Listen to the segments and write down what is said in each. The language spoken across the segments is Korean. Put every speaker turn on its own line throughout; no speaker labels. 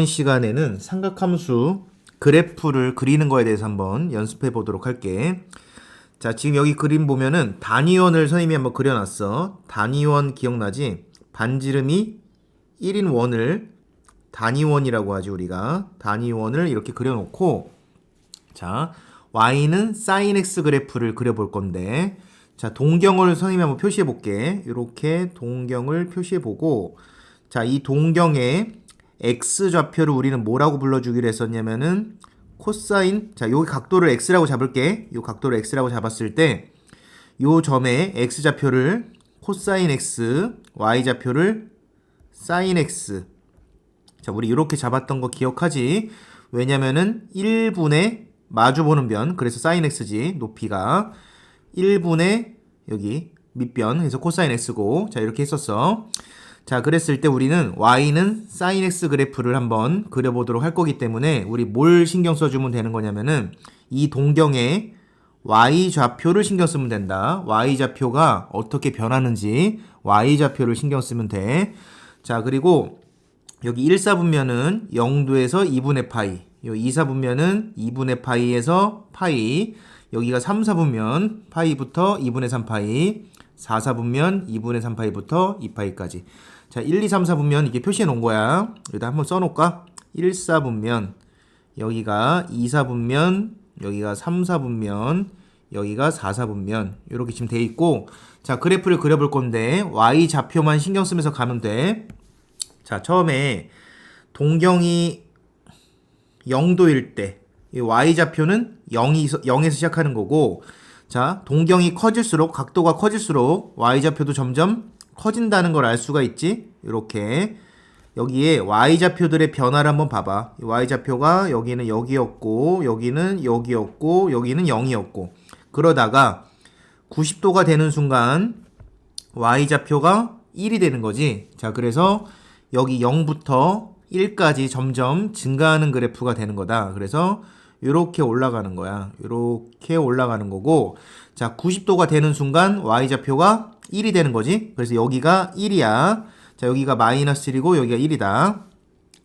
이번 시간에는 삼각함수 그래프를 그리는 거에 대해서 한번 연습해 보도록 할게. 자, 지금 여기 그림 보면은 단위원을 선생님이 한번 그려놨어. 단위원 기억나지? 반지름이 1인 원을 단위원이라고 하지, 우리가. 단위원을 이렇게 그려놓고, 자, y는 sin x 그래프를 그려볼 건데, 자, 동경을 선생님이 한번 표시해 볼게. 이렇게 동경을 표시해 보고, 자, 이 동경에 x좌표를 우리는 뭐라고 불러주기로 했었냐면은 코사인, 자, 여기 각도를 x라고 잡을게. 요 각도를 x라고 잡았을 때 요 점에 x좌표를 코사인 x, y좌표를 사인 x. 자, 우리 이렇게 잡았던 거 기억하지? 왜냐면은 1분의 마주보는 변, 그래서 사인 x지. 높이가 1분의 여기 밑변, 그래서 코사인 x고. 자, 이렇게 했었어. 자, 그랬을 때 우리는 y는 sin x 그래프를 한번 그려보도록 할 거기 때문에 우리 뭘 신경 써주면 되는 거냐면은 이 동경에 y좌표를 신경 쓰면 된다. y좌표가 어떻게 변하는지 y좌표를 신경 쓰면 돼. 자, 그리고 여기 1사분면은 0도에서 2분의 파이, 요 2사분면은 2분의 파이에서 파이, 여기가 3사분면 파이부터 2분의 3파이, 4사분면 2분의 3파이부터 2파이까지. 자, 1, 2, 3, 4분면 이렇게 표시해 놓은 거야. 여기다 한번 써놓을까? 1사분면, 여기가 2사분면, 여기가 3사분면, 여기가 4사분면. 이렇게 지금 돼 있고, 자, 그래프를 그려볼 건데 y 좌표만 신경 쓰면서 가면 돼. 자, 처음에 동경이 0도일 때 이 y좌표는 0에서 시작하는 거고, 자, 동경이 커질수록, 각도가 커질수록 y좌표도 점점 커진다는 걸 알 수가 있지. 이렇게 여기에 y좌표들의 변화를 한번 봐봐. y좌표가 여기는 여기였고, 여기는 여기였고, 여기는 0이었고, 그러다가 90도가 되는 순간 y좌표가 1이 되는 거지. 자, 그래서 여기 0부터 1까지 점점 증가하는 그래프가 되는 거다. 그래서 이렇게 올라가는 거야. 이렇게 올라가는 거고, 자, 90도가 되는 순간 y좌표가 1이 되는 거지. 그래서 여기가 1이야. 자, 여기가 마이너스 1이고 여기가 1이다.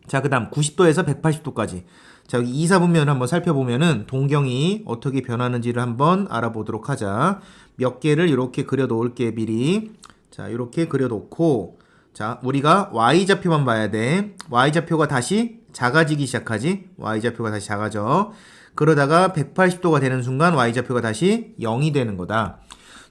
자, 그 다음 90도에서 180도까지. 자, 여기 2사분면을 한번 살펴보면은 동경이 어떻게 변하는지를 한번 알아보도록 하자. 몇 개를 이렇게 그려 놓을게, 미리. 자, 이렇게 그려 놓고, 자, 우리가 y좌표만 봐야 돼. y좌표가 다시 작아지기 시작하지. y좌표가 다시 작아져. 그러다가 180도가 되는 순간 y좌표가 다시 0이 되는 거다.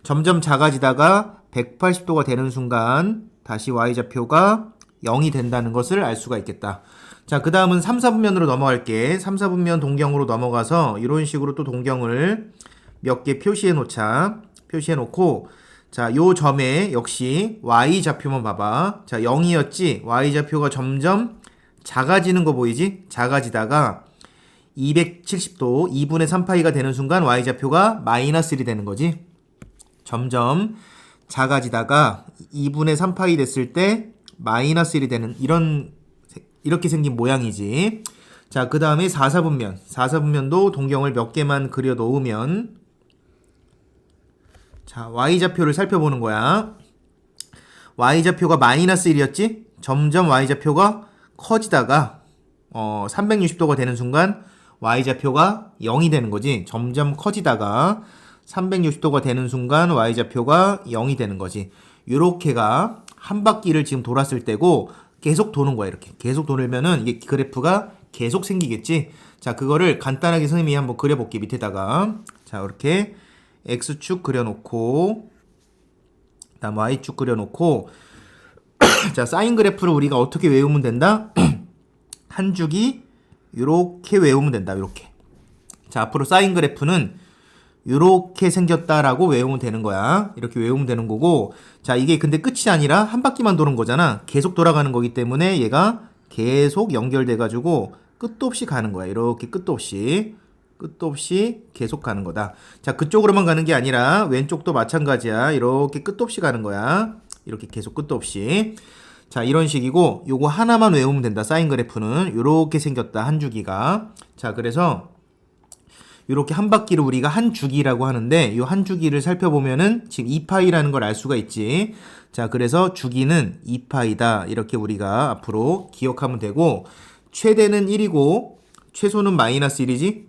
점점 작아지다가 180도가 되는 순간 다시 y좌표가 0이 된다는 것을 알 수가 있겠다. 자, 그 다음은 3, 4분면으로 넘어갈게. 3, 4분면 동경으로 넘어가서 이런 식으로 또 동경을 몇 개 표시해 놓자. 표시해 놓고, 자, 요 점에 역시 y좌표만 봐봐. 자, 0이었지? y좌표가 점점 작아지는 거 보이지? 작아지다가 270도, 2분의 3파이가 되는 순간 y좌표가 마이너스 1이 되는 거지. 점점 작아지다가 2분의 3파이 됐을 때 마이너스 1이 되는 이렇게 생긴 모양이지. 자, 그 다음에 4사분면. 4사분면도 동경을 몇 개만 그려 놓으면, 자, y좌표를 살펴보는 거야. y좌표가 마이너스 1이었지? 점점 y좌표가 커지다가 360도가 되는 순간 y좌표가 0이 되는 거지. 점점 커지다가 360도가 되는 순간 y좌표가 0이 되는 거지. 요렇게가 한 바퀴를 지금 돌았을 때고, 계속 도는 거야. 이렇게 계속 돌면은 이게 그래프가 계속 생기겠지. 자, 그거를 간단하게 선생님이 한번 그려볼게, 밑에다가. 자, 이렇게 x축 그려놓고, 다음 y축 그려놓고, 자, 사인 그래프를 우리가 어떻게 외우면 된다? 한 줄기 이렇게 외우면 된다. 이렇게. 자, 앞으로 사인 그래프는 이렇게 생겼다라고 외우면 되는 거야. 이렇게 외우면 되는 거고, 자, 이게 근데 끝이 아니라 한 바퀴만 도는 거잖아. 계속 돌아가는 거기 때문에 얘가 계속 연결돼 가지고 끝도 없이 가는 거야. 이렇게 끝도 없이 계속 가는 거다. 자, 그쪽으로만 가는 게 아니라 왼쪽도 마찬가지야. 이렇게 끝도 없이 가는 거야. 이렇게 계속 끝도 없이. 자, 이런 식이고, 요거 하나만 외우면 된다. 사인 그래프는 요렇게 생겼다. 한 주기가. 자, 그래서 이렇게 한 바퀴를 우리가 한 주기라고 하는데, 이 한 주기를 살펴보면은 지금 2파이라는 걸 알 수가 있지. 자, 그래서 주기는 2파이다. 이렇게 우리가 앞으로 기억하면 되고, 최대는 1이고 최소는 마이너스 1이지?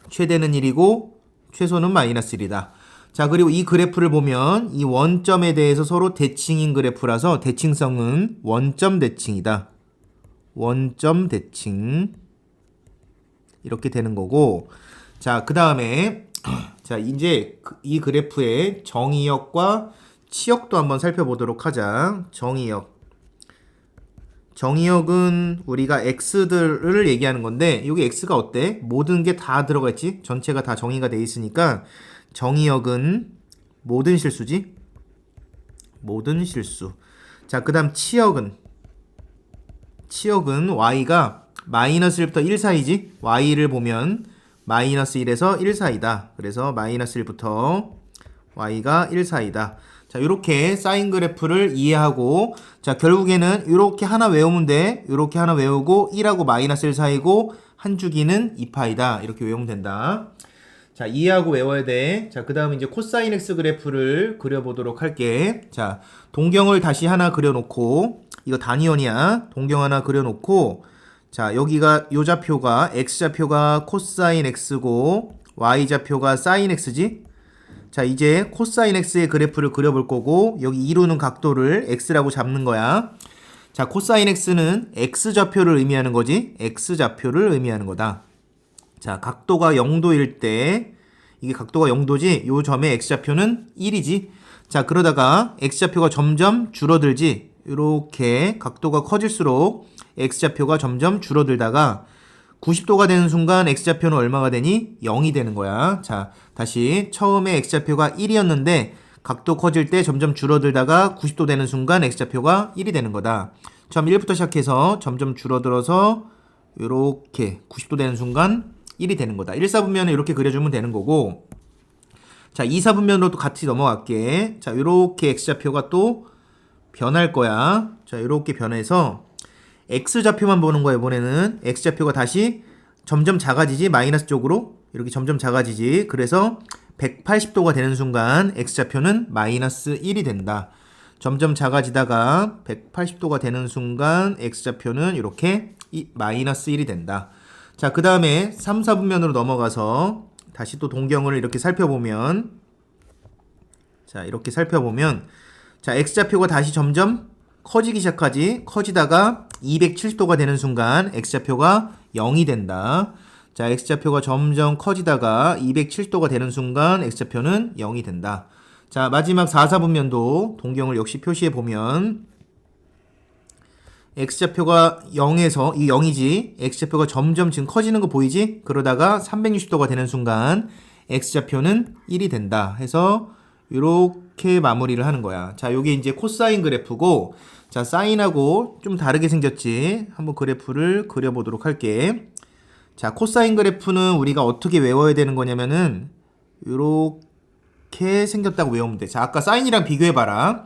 최대는 1이고 최소는 마이너스 1이다. 자, 그리고 이 그래프를 보면 이 원점에 대해서 서로 대칭인 그래프라서 대칭성은 원점 대칭이다. 원점 대칭. 이렇게 되는 거고. 자, 그 다음에 자, 이제 이 그래프의 정의역과 치역도 한번 살펴보도록 하자. 정의역은 우리가 x들을 얘기하는 건데 여기 x가 어때? 모든 게 다 들어가 있지? 전체가 다 정의가 돼 있으니까 정의역은 모든 실수지? 모든 실수. 자, 그 다음 치역은 y가 마이너스 1부터 1 사이지? y를 보면 마이너스 1에서 1 사이다. 그래서 마이너스 1부터 y가 1 사이다. 자, 요렇게 사인 그래프를 이해하고, 자, 결국에는 요렇게 하나 외우면 돼. 요렇게 하나 외우고 1하고 마이너스 1 사이고 한 주기는 2파이다. 이렇게 외우면 된다. 자, 이해하고 외워야 돼. 자, 그 다음에 이제 코사인 x 그래프를 그려보도록 할게. 자, 동경을 다시 하나 그려놓고, 이거 단위원이야. 동경 하나 그려놓고, 자, 여기가 요 좌표가 x좌표가 코사인 x고 y좌표가 사인 x지? 자, 이제 코사인 x의 그래프를 그려볼 거고 여기 이루는 각도를 x라고 잡는 거야. 자, 코사인 x는 x좌표를 의미하는 거지? x좌표를 의미하는 거다. 자, 각도가 0도일 때 이게 각도가 0도지? 요 점의 x좌표는 1이지? 자, 그러다가 x좌표가 점점 줄어들지? 이렇게 각도가 커질수록 x좌표가 점점 줄어들다가 90도가 되는 순간 x좌표는 얼마가 되니? 0이 되는 거야. 자, 다시 처음에 x좌표가 1이었는데 각도 커질 때 점점 줄어들다가 90도 되는 순간 x좌표가 1이 되는 거다. 점 1부터 시작해서 점점 줄어들어서 이렇게 90도 되는 순간 1이 되는 거다. 1사분면을 이렇게 그려주면 되는 거고, 자, 2사분면으로 또 같이 넘어갈게. 자, 이렇게 x좌표가 또 변할 거야. 자, 이렇게 변해서 x좌표만 보는 거야. 이번에는 x좌표가 다시 점점 작아지지? 마이너스 쪽으로 이렇게 점점 작아지지? 그래서 180도가 되는 순간 x좌표는 마이너스 1이 된다. 점점 작아지다가 180도가 되는 순간 x좌표는 이렇게 마이너스 1이 된다. 자, 그 다음에 3, 4분면으로 넘어가서 다시 또 동경을 이렇게 살펴보면, 자, 이렇게 살펴보면, 자, x좌표가 다시 점점 커지기 시작하지? 커지다가 270도가 되는 순간 x좌표가 0이 된다. 자, x좌표가 점점 커지다가 270도가 되는 순간 x좌표는 0이 된다. 자, 마지막 4, 4분면도 동경을 역시 표시해 보면 x좌표가 0에서 이 0이지? x좌표가 점점 지금 커지는 거 보이지? 그러다가 360도가 되는 순간 x좌표는 1이 된다. 해서 이렇게 마무리를 하는 거야. 자, 요게 이제 코사인 그래프고, 자, 사인하고 좀 다르게 생겼지? 한번 그래프를 그려보도록 할게. 자, 코사인 그래프는 우리가 어떻게 외워야 되는 거냐면은 이렇게 생겼다고 외우면 돼. 자, 아까 사인이랑 비교해봐라.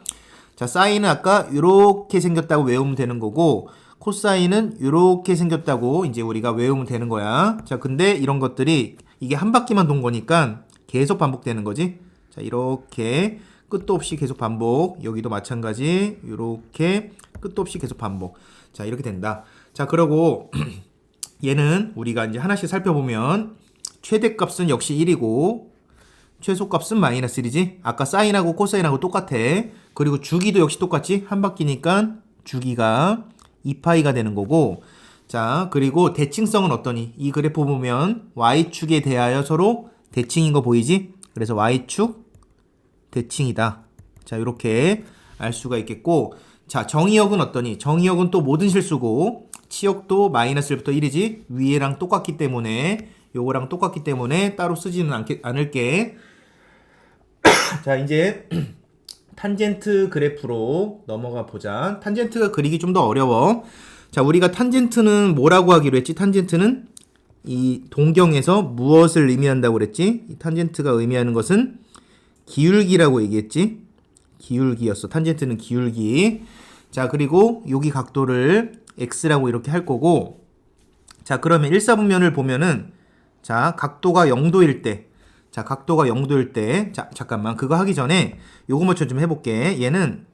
자, 사인은 아까 이렇게 생겼다고 외우면 되는 거고, 코사인은 이렇게 생겼다고 이제 우리가 외우면 되는 거야. 자, 근데 이런 것들이 이게 한 바퀴만 돈 거니까 계속 반복되는 거지. 자, 이렇게 끝도 없이 계속 반복. 여기도 마찬가지. 이렇게 끝도 없이 계속 반복. 자, 이렇게 된다. 자, 그러고 얘는 우리가 이제 하나씩 살펴보면 최대값은 역시 1이고 최소값은 마이너스 1이지. 아까 사인하고 코사인하고 똑같아. 그리고 주기도 역시 똑같지. 한 바퀴니까 주기가 2파이가 되는 거고, 자, 그리고 대칭성은 어떠니? 이 그래프 보면 y축에 대하여 서로 대칭인 거 보이지? 그래서 y축 대칭이다. 자, 이렇게 알 수가 있겠고, 자, 정의역은 어떠니? 정의역은 또 모든 실수고 치역도 마이너스 1부터 1이지? 위에랑 똑같기 때문에, 요거랑 똑같기 때문에 따로 쓰지는 않을게. 자, 이제 탄젠트 그래프로 넘어가 보자. 탄젠트가 그리기 좀 더 어려워. 자, 우리가 탄젠트는 뭐라고 하기로 했지? 탄젠트는 이 동경에서 무엇을 의미한다고 그랬지? 이 탄젠트가 의미하는 것은 기울기라고 얘기했지? 기울기였어. 탄젠트는 기울기. 자, 그리고 여기 각도를 x라고 이렇게 할 거고, 자, 그러면 1사분면을 보면은, 자, 각도가 0도일 때, 자, 각도가 0도일 때, 자, 잠깐만, 그거 하기 전에 요거 먼저 좀 해볼게. 얘는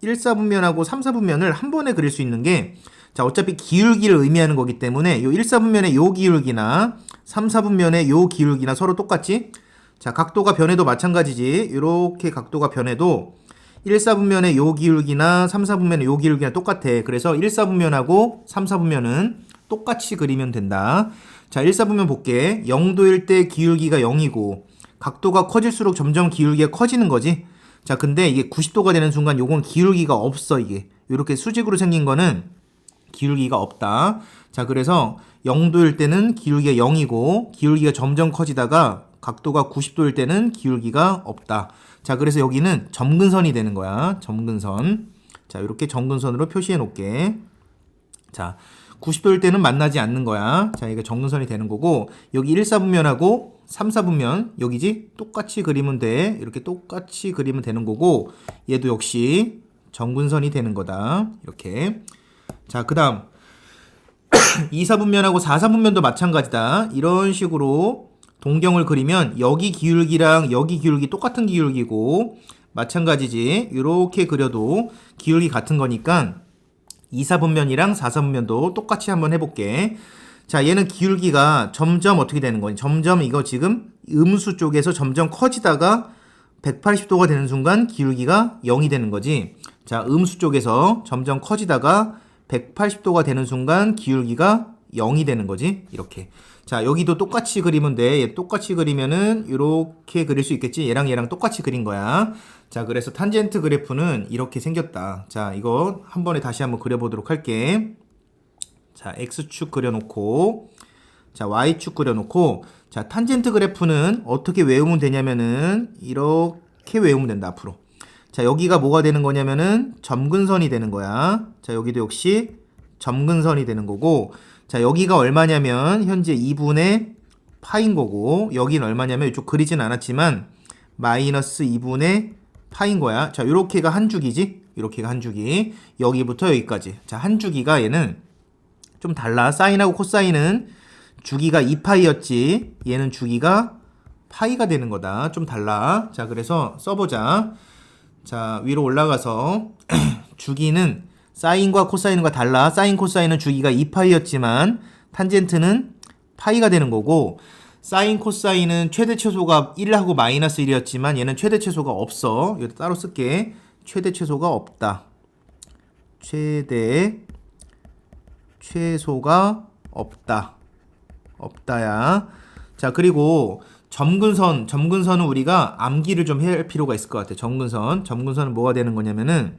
1사분면하고 3사분면을 한 번에 그릴 수 있는 게, 자, 어차피 기울기를 의미하는 거기 때문에 요 1, 4분면의 요 기울기나 3, 4분면의 요 기울기나 서로 똑같지? 자, 각도가 변해도 마찬가지지. 이렇게 각도가 변해도 1, 4분면의 요 기울기나 3, 4분면의 요 기울기나 똑같아. 그래서 1, 4분면하고 3, 4분면은 똑같이 그리면 된다. 자, 1, 4분면 볼게. 0도일 때 기울기가 0이고 각도가 커질수록 점점 기울기가 커지는 거지. 자, 근데 이게 90도가 되는 순간 요건 기울기가 없어, 이게. 이렇게 수직으로 생긴 거는 기울기가 없다. 자, 그래서 0도일 때는 기울기가 0이고 기울기가 점점 커지다가 각도가 90도일 때는 기울기가 없다. 자, 그래서 여기는 점근선이 되는 거야. 점근선. 자, 이렇게 점근선으로 표시해 놓을게. 자, 90도일 때는 만나지 않는 거야. 자, 이게 점근선이 되는 거고 여기 1, 4분면하고 3, 4분면 여기지? 똑같이 그리면 돼. 이렇게 똑같이 그리면 되는 거고 얘도 역시 점근선이 되는 거다. 이렇게. 자, 그 다음 2, 4분면하고 4, 4분면도 마찬가지다. 이런 식으로 동경을 그리면 여기 기울기랑 여기 기울기 똑같은 기울기고 마찬가지지. 이렇게 그려도 기울기 같은 거니까 2, 4분면이랑 4, 4분면도 똑같이 한번 해볼게. 자, 얘는 기울기가 점점 어떻게 되는 거니? 점점 이거 지금 음수 쪽에서 점점 커지다가 180도가 되는 순간 기울기가 0이 되는 거지. 자, 음수 쪽에서 점점 커지다가 180도가 되는 순간 기울기가 0이 되는 거지. 이렇게. 자, 여기도 똑같이 그리면 돼. 얘 똑같이 그리면은 이렇게 그릴 수 있겠지. 얘랑 똑같이 그린 거야. 자, 그래서 탄젠트 그래프는 이렇게 생겼다. 자, 이거 한 번에 다시 한번 그려보도록 할게. 자, X축 그려놓고 자, Y축 그려놓고 자, 탄젠트 그래프는 어떻게 외우면 되냐면은 이렇게 외우면 된다. 앞으로. 자, 여기가 뭐가 되는 거냐면은 점근선이 되는 거야. 자, 여기도 역시 점근선이 되는 거고 자, 여기가 얼마냐면 현재 2분의 파인 거고 여기는 얼마냐면 이쪽 그리진 않았지만 마이너스 2분의 파인 거야. 자, 요렇게가 한 주기지. 요렇게가 한 주기. 여기부터 여기까지. 자, 한 주기가 얘는 좀 달라. 사인하고 코사인은 주기가 2파이였지. 얘는 주기가 파이가 되는 거다. 좀 달라. 자, 그래서 써보자. 자, 위로 올라가서 주기는 사인과 코사인과 달라. 사인 코사인은 주기가 2파이였지만 탄젠트는 파이가 되는 거고 사인 코사인은 최대 최소가 1하고 마이너스 1이었지만 얘는 최대 최소가 없어. 이거 따로 쓸게. 최대 최소가 없다. 최대 최소가 없다. 없다야. 자, 그리고 점근선은 우리가 암기를 좀 해야 할 필요가 있을 것 같아. 점근선은 뭐가 되는 거냐면은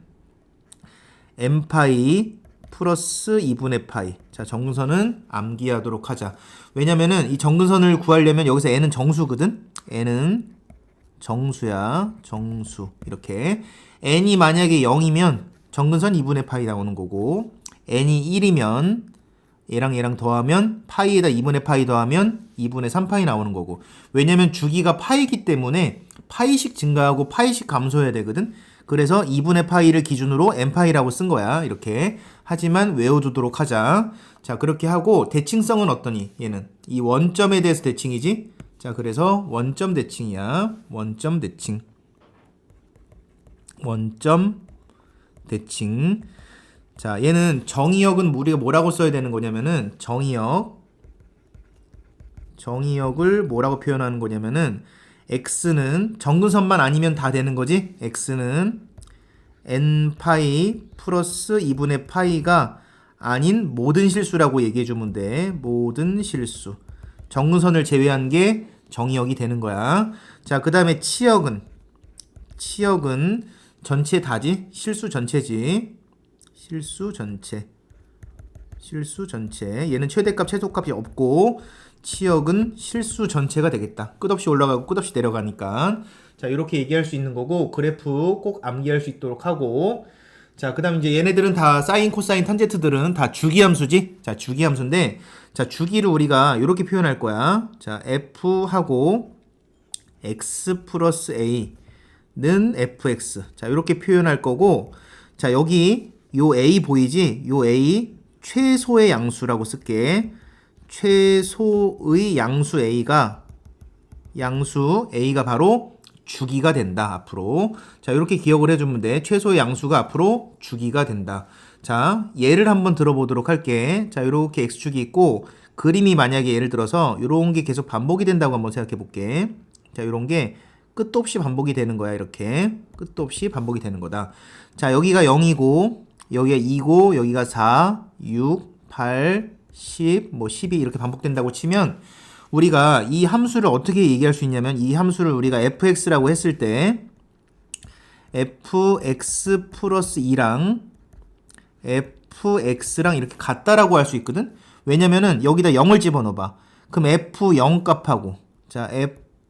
n파이 플러스 2분의 파이. 자, 점근선은 암기하도록 하자. 왜냐면은 이 점근선을 구하려면 여기서 n은 정수거든. n은 정수야. 정수. 이렇게. n이 만약에 0이면 점근선 2분의 파이 나오는 거고 n이 1이면 얘랑 더하면 파이에다 2분의 파이 더하면 2분의 3파이 나오는 거고 왜냐면 주기가 파이기 때문에 파이씩 증가하고 파이씩 감소해야 되거든. 그래서 2분의 파이를 기준으로 n파이라고 쓴 거야. 이렇게. 하지만 외워두도록 하자. 자, 그렇게 하고 대칭성은 어떠니? 얘는 이 원점에 대해서 대칭이지. 자, 그래서 원점 대칭이야. 원점 대칭. 원점 대칭. 자, 얘는 정의역은 우리가 뭐라고 써야 되는 거냐면은 정의역을 뭐라고 표현하는 거냐면은 x는 정근선만 아니면 다 되는 거지. x는 n파이 플러스 2분의 파이가 아닌 모든 실수라고 얘기해 주면 돼. 모든 실수. 정근선을 제외한 게 정의역이 되는 거야. 자, 그 다음에 치역은 전체 다지. 실수 전체지. 실수 전체. 얘는 최대값, 최소값이 없고 치역은 실수 전체가 되겠다. 끝없이 올라가고 끝없이 내려가니까. 자, 이렇게 얘기할 수 있는 거고 그래프 꼭 암기할 수 있도록 하고 자, 그 다음 이제 얘네들은 다 사인, 코사인, 탄젠트들은 다 주기함수지. 자, 주기함수인데 자, 주기를 우리가 이렇게 표현할 거야. 자, f하고 x 플러스 a는 fx. 자, 이렇게 표현할 거고 자, 여기 요 a 보이지? 요 a 최소의 양수라고 쓸게. 최소의 양수 a가 바로 주기가 된다. 앞으로. 자, 이렇게 기억을 해주면 돼. 최소의 양수가 앞으로 주기가 된다. 자, 예를 한번 들어보도록 할게. 자, 요렇게 x축이 있고 그림이 만약에 예를 들어서 요런 게 계속 반복이 된다고 한번 생각해 볼게. 자, 요런 게 끝도 없이 반복이 되는 거야. 이렇게 끝도 없이 반복이 되는 거다. 자, 여기가 0이고 여기가 2고 여기가 4, 6, 8, 10, 뭐 12 이렇게 반복된다고 치면 우리가 이 함수를 어떻게 얘기할 수 있냐면 이 함수를 우리가 fx라고 했을 때 fx 플러스 2랑 fx랑 이렇게 같다라고 할 수 있거든. 왜냐면은 여기다 0을 집어넣어봐. 그럼 f0 값하고 자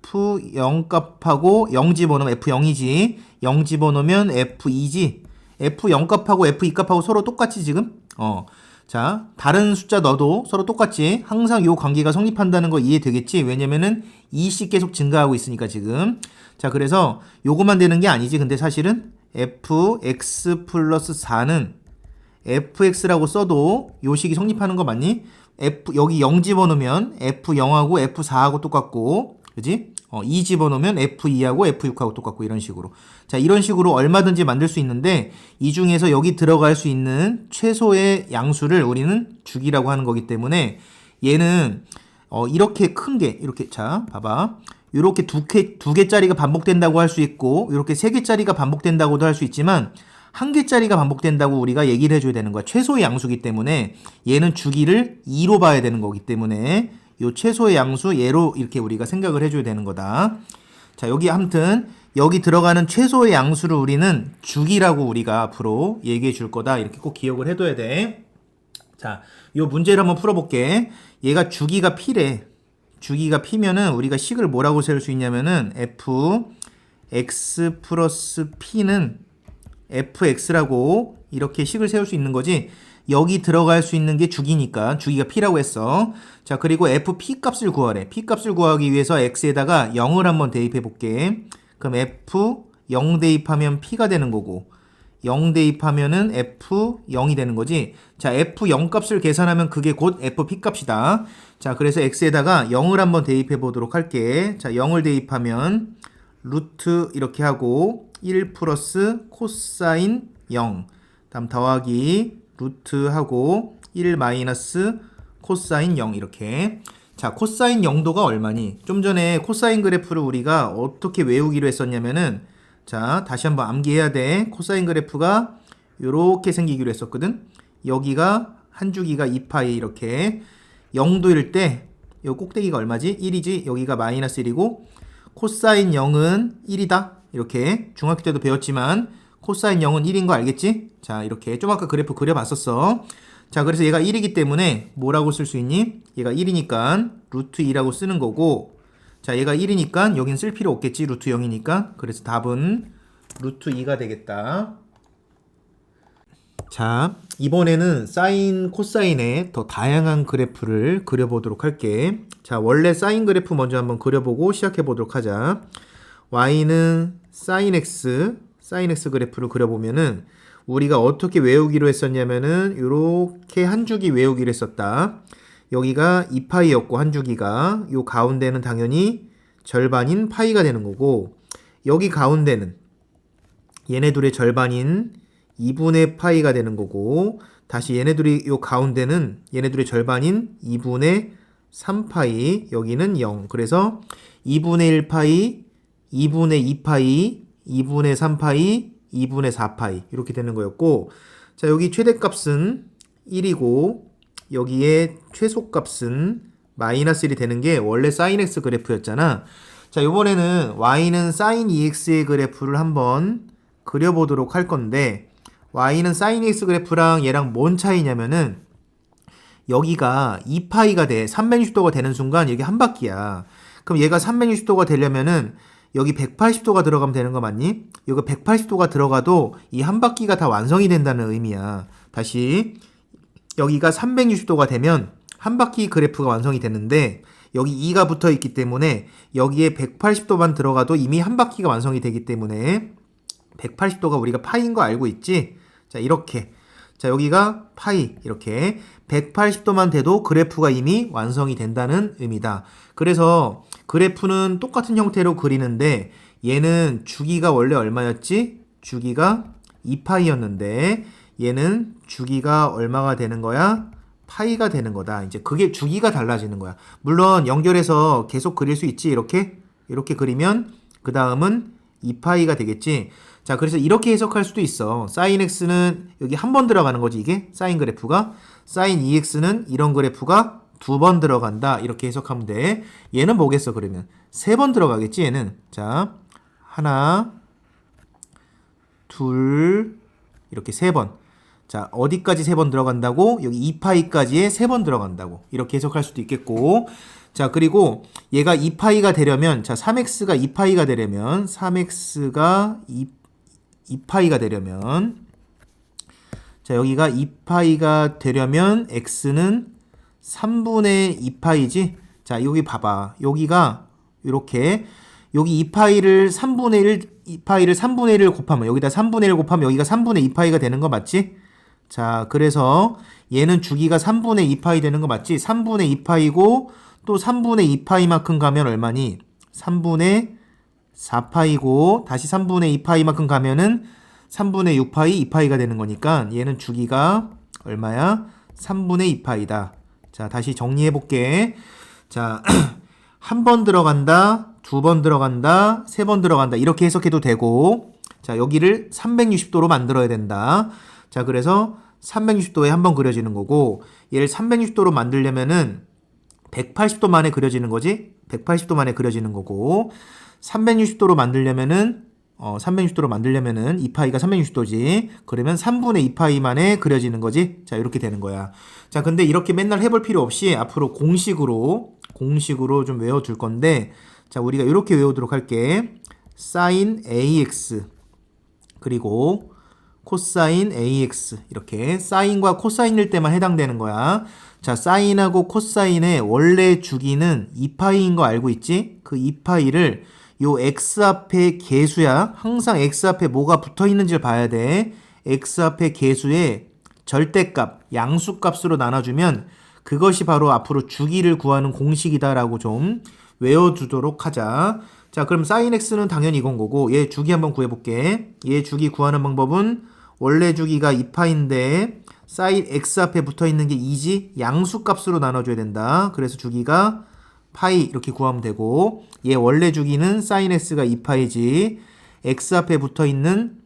f0 값하고 0 집어넣으면 f0이지 0 집어넣으면 f2지 f0 값하고 f2 값하고 서로 똑같이 지금 자 다른 숫자 넣어도 서로 똑같지. 항상 요 관계가 성립한다는 거 이해되겠지. 왜냐면은 2씩 계속 증가하고 있으니까 지금. 자 그래서 요거만 되는 게 아니지. 근데 사실은 fx 플러스 4는 fx라고 써도 요 식이 성립하는 거 맞니? 여기 0 집어넣으면 f0하고 f4하고 똑같고 그지? 2 집어넣으면 f2하고 f6하고 똑같고 이런 식으로. 자 이런 식으로 얼마든지 만들 수 있는데 이 중에서 여기 들어갈 수 있는 최소의 양수를 우리는 주기라고 하는 거기 때문에 얘는 이렇게 큰 게 이렇게 자 봐봐. 이렇게 두 개짜리가 반복된다고 할 수 있고 이렇게 세 개짜리가 반복된다고도 할 수 있지만 한 개짜리가 반복된다고 우리가 얘기를 해줘야 되는 거야. 최소의 양수기 때문에 얘는 주기를 2로 봐야 되는 거기 때문에 요 최소의 양수 얘로 이렇게 우리가 생각을 해줘야 되는 거다. 자 여기 아무튼 여기 들어가는 최소의 양수를 우리는 주기라고 우리가 앞으로 얘기해 줄 거다. 이렇게 꼭 기억을 해둬야 돼. 자, 요 문제를 한번 풀어볼게. 얘가 주기가 p래. 주기가 p면은 우리가 식을 뭐라고 세울 수 있냐면은 fx 플러스 p는 fx라고 이렇게 식을 세울 수 있는 거지. 여기 들어갈 수 있는 게 주기니까 주기가 p라고 했어. 자 그리고 fp 값을 구하래. p 값을 구하기 위해서 x에다가 0을 한번 대입해 볼게. 그럼 f 0 대입하면 p가 되는 거고 0 대입하면은 f0이 되는 거지. 자 f0 값을 계산하면 그게 곧 fp 값이다. 자 그래서 x에다가 0을 한번 대입해 보도록 할게. 자 0을 대입하면 루트 이렇게 하고 1 플러스 코사인 0 다음 더하기 루트하고 1 마이너스 코사인 0 이렇게. 자 코사인 0도가 얼마니? 좀 전에 코사인 그래프를 우리가 어떻게 외우기로 했었냐면은 자 다시 한번 암기해야 돼. 코사인 그래프가 요렇게 생기기로 했었거든. 여기가 한 주기가 2파이 이렇게 0도일 때 요 꼭대기가 얼마지? 1이지. 여기가 마이너스 1이고 코사인 0은 1이다. 이렇게 중학교 때도 배웠지만 코사인 0은 1인 거 알겠지? 자 이렇게 좀 아까 그래프 그려봤었어. 자 그래서 얘가 1이기 때문에 뭐라고 쓸 수 있니? 얘가 1이니까 루트 2라고 쓰는 거고 자 얘가 1이니까 여긴 쓸 필요 없겠지. 루트 0이니까. 그래서 답은 루트 2가 되겠다. 자 이번에는 사인 코사인의 더 다양한 그래프를 그려보도록 할게. 자 원래 사인 그래프 먼저 한번 그려보고 시작해 보도록 하자. y는 sin x 그래프를 그려보면은 우리가 어떻게 외우기로 했었냐면은 이렇게 한 주기 외우기로 했었다. 여기가 2파이였고 한 주기가 요 가운데는 당연히 절반인 파이가 되는 거고 여기 가운데는 얘네 둘의 절반인 2분의 파이가 되는 거고 다시 얘네들이 요 가운데는 얘네들의 절반인 2분의 3파이 여기는 0. 그래서 2분의 1파이 2분의 2파이 2분의 3파이 2분의 4파이 이렇게 되는 거였고 자 여기 최대값은 1이고 여기에 최소값은 마이너스 1이 되는 게 원래 sin x 그래프였잖아. 자 이번에는 y는 sin 2x의 그래프를 한번 그려보도록 할 건데 y는 sin x 그래프랑 얘랑 뭔 차이냐면은 여기가 2파이가 돼 360도가 되는 순간 여기 한 바퀴야. 그럼 얘가 360도가 되려면은 여기 180도가 들어가면 되는 거 맞니? 여기 180도가 들어가도 이 한 바퀴가 다 완성이 된다는 의미야. 다시 여기가 360도가 되면 한 바퀴 그래프가 완성이 되는데 여기 2가 붙어 있기 때문에 여기에 180도만 들어가도 이미 한 바퀴가 완성이 되기 때문에 180도가 우리가 파이인 거 알고 있지? 자 이렇게 자 여기가 파이 이렇게 180도만 돼도 그래프가 이미 완성이 된다는 의미다. 그래서 그래프는 똑같은 형태로 그리는데 얘는 주기가 원래 얼마였지? 주기가 2파이였는데 얘는 주기가 얼마가 되는 거야? 파이가 되는 거다. 이제 그게 주기가 달라지는 거야. 물론 연결해서 계속 그릴 수 있지. 이렇게 그리면 그 다음은 2파이가 되겠지. 자, 그래서 이렇게 해석할 수도 있어. sin x는 여기 한 번 들어가는 거지, 이게 사인 그래프가. sin 2x는 이런 그래프가 두 번 들어간다. 이렇게 해석하면 돼. 얘는 뭐겠어, 그러면? 세 번 들어가겠지, 얘는. 자, 하나, 둘, 이렇게 세 번. 자, 어디까지 세 번 들어간다고? 여기 2파이까지에 세 번 들어간다고. 이렇게 해석할 수도 있겠고. 자, 그리고 얘가 2파이가 되려면, 자, 3x가 2파이가 되려면, 3x가 2파이가 되려면, 자, 여기가 2파이가 되려면, x는 3분의 2파이지? 자, 여기 봐봐. 여기가, 이렇게, 여기 2파이를 3분의 1, 2파이를 3분의 1을 곱하면, 여기다 3분의 1 곱하면 여기가 3분의 2파이가 되는 거 맞지? 자, 그래서 얘는 주기가 3분의 2파이 되는 거 맞지? 3분의 2파이고, 또 3분의 2파이만큼 가면 얼마니? 3분의 4파이고, 다시 3분의 2파이만큼 가면은 3분의 6파이, 2파이가 되는 거니까 얘는 주기가 얼마야? 3분의 2파이다. 자, 다시 정리해 볼게. 자, 한 번 들어간다, 두 번 들어간다, 세 번 들어간다. 이렇게 해석해도 되고, 자, 여기를 360도로 만들어야 된다. 자, 그래서 360도에 한 번 그려지는 거고, 얘를 360도로 만들려면은 180도 만에 그려지는 거지? 180도 만에 그려지는 거고, 360도로 만들려면은 2파이가 360도지. 그러면 3분의 2파이 만에 그려지는 거지. 자, 이렇게 되는 거야. 자, 근데 이렇게 맨날 해볼 필요 없이 앞으로 공식으로 좀 외워줄 건데, 자, 우리가 이렇게 외우도록 할게. sin ax 그리고 코사인 ax, 이렇게 사인과 코사인일 때만 해당되는 거야. 자, 사인하고 코사인의 원래 주기는 2파이인 거 알고 있지? 그 2파이를 요 x 앞에 개수야. 항상 x 앞에 뭐가 붙어 있는지를 봐야 돼. x 앞에 개수의 절대값, 양수값으로 나눠주면 그것이 바로 앞으로 주기를 구하는 공식이다라고 좀 외워두도록 하자. 자, 그럼 sin x는 당연히 이건 거고, 얘 주기 한번 구해볼게. 얘 주기 구하는 방법은 원래 주기가 2파인데 sin x 앞에 붙어있는 게 2지? 양수값으로 나눠줘야 된다. 그래서 주기가 파이 이렇게 구하면 되고, 얘 원래 주기는 sin x가 2파이지, x 앞에 붙어있는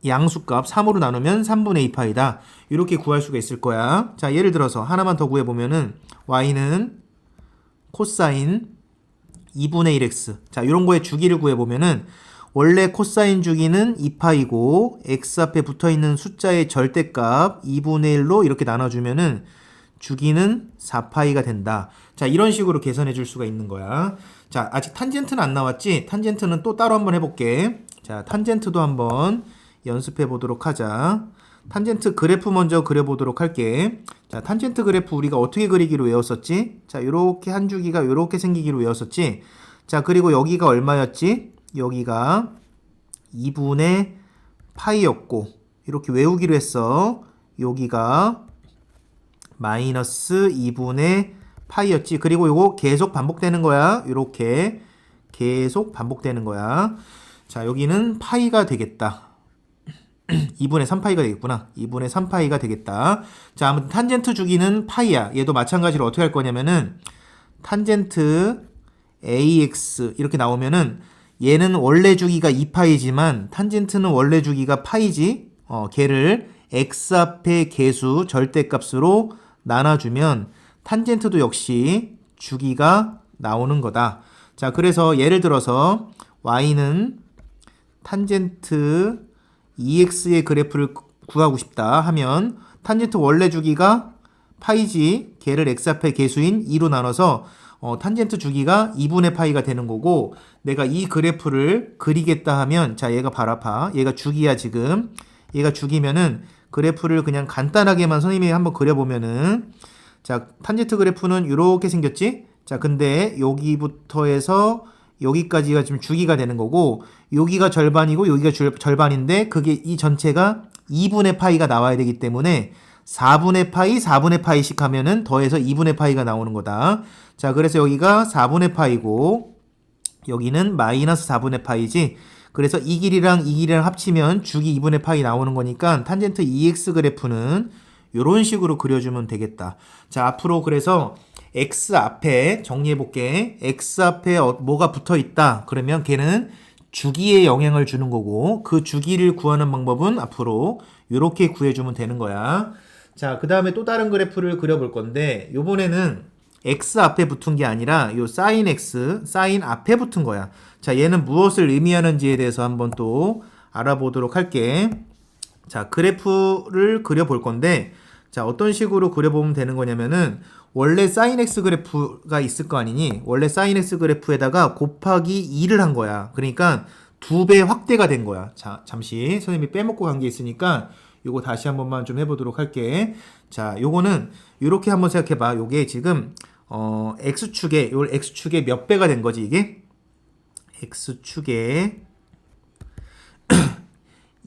양수값 3으로 나누면 3분의 2파이다. 이렇게 구할 수가 있을 거야. 자, 예를 들어서 하나만 더 구해보면은 y는 코사인 2분의 1x. 자, 이런 거에 주기를 구해보면은 원래 코사인 주기는 2파이고 x 앞에 붙어있는 숫자의 절대값 2분의 1로 이렇게 나눠주면은 주기는 4파이가 된다. 자, 이런 식으로 계산해 줄 수가 있는 거야. 자, 아직 탄젠트는 안 나왔지? 탄젠트는 또 따로 한번 해볼게. 자, 탄젠트도 한번 연습해 보도록 하자. 탄젠트 그래프 먼저 그려보도록 할게. 자, 탄젠트 그래프 우리가 어떻게 그리기로 외웠었지? 자, 요렇게 한 주기가 요렇게 생기기로 외웠었지? 자, 그리고 여기가 얼마였지? 여기가 2분의 파이였고, 이렇게 외우기로 했어. 여기가 마이너스 2분의 파이였지. 그리고 요거 계속 반복되는 거야. 요렇게 계속 반복되는 거야. 자, 여기는 파이가 되겠다. 2분의 3파이가 되겠구나. 2분의 3파이가 되겠다. 자, 아무튼 탄젠트 주기는 파이야. 얘도 마찬가지로 어떻게 할 거냐면은 탄젠트 ax 이렇게 나오면은 얘는 원래 주기가 2파이지만 탄젠트는 원래 주기가 파이지. 걔를 x 앞의 개수 절대값으로 나눠주면 탄젠트도 역시 주기가 나오는 거다. 자, 그래서 예를 들어서 y는 탄젠트 2x의 그래프를 구하고 싶다 하면 탄젠트 원래 주기가 파이지, 걔를 x 앞의 개수인 2로 나눠서 탄젠트 주기가 2분의 파이가 되는 거고, 내가 이 그래프를 그리겠다 하면, 자, 얘가 바로 봐. 얘가 주기야 지금. 얘가 주기면은 그래프를 그냥 간단하게만 선생님이 한번 그려보면은, 자, 탄젠트 그래프는 이렇게 생겼지? 자, 근데 여기부터 해서 여기까지가 지금 주기가 되는 거고, 여기가 절반이고 여기가 절반인데 그게 이 전체가 2분의 파이가 나와야 되기 때문에 4분의 파이, 4분의 파이씩 하면은 더해서 2분의 파이가 나오는 거다. 자, 그래서 여기가 4분의 파이고 여기는 마이너스 4분의 파이지. 그래서 이 길이랑 이 길이랑 합치면 주기 2분의 파이 나오는 거니까 탄젠트 EX 그래프는 이런 식으로 그려주면 되겠다. 자, 앞으로 그래서 X 앞에 정리해 볼게. X 앞에 뭐가 붙어 있다. 그러면 걔는 주기에 영향을 주는 거고 그 주기를 구하는 방법은 앞으로 이렇게 구해주면 되는 거야. 자, 그 다음에 또 다른 그래프를 그려볼 건데 요번에는 X 앞에 붙은 게 아니라 요 사인 X, 사인 앞에 붙은 거야. 자, 얘는 무엇을 의미하는지에 대해서 한번 또 알아보도록 할게. 자, 그래프를 그려볼 건데 자, 어떤 식으로 그려보면 되는 거냐면은 원래 사인 X 그래프가 있을 거 아니니 원래 사인 X 그래프에다가 곱하기 2를 한 거야. 그러니까 2배 확대가 된 거야. 자, 잠시 선생님이 빼먹고 간 게 있으니까 요거 다시 한 번만 좀 해보도록 할게. 자, 요거는 요렇게 한번 생각해봐. 요게 지금 X축에 요 X축에 몇 배가 된 거지 이게? X축에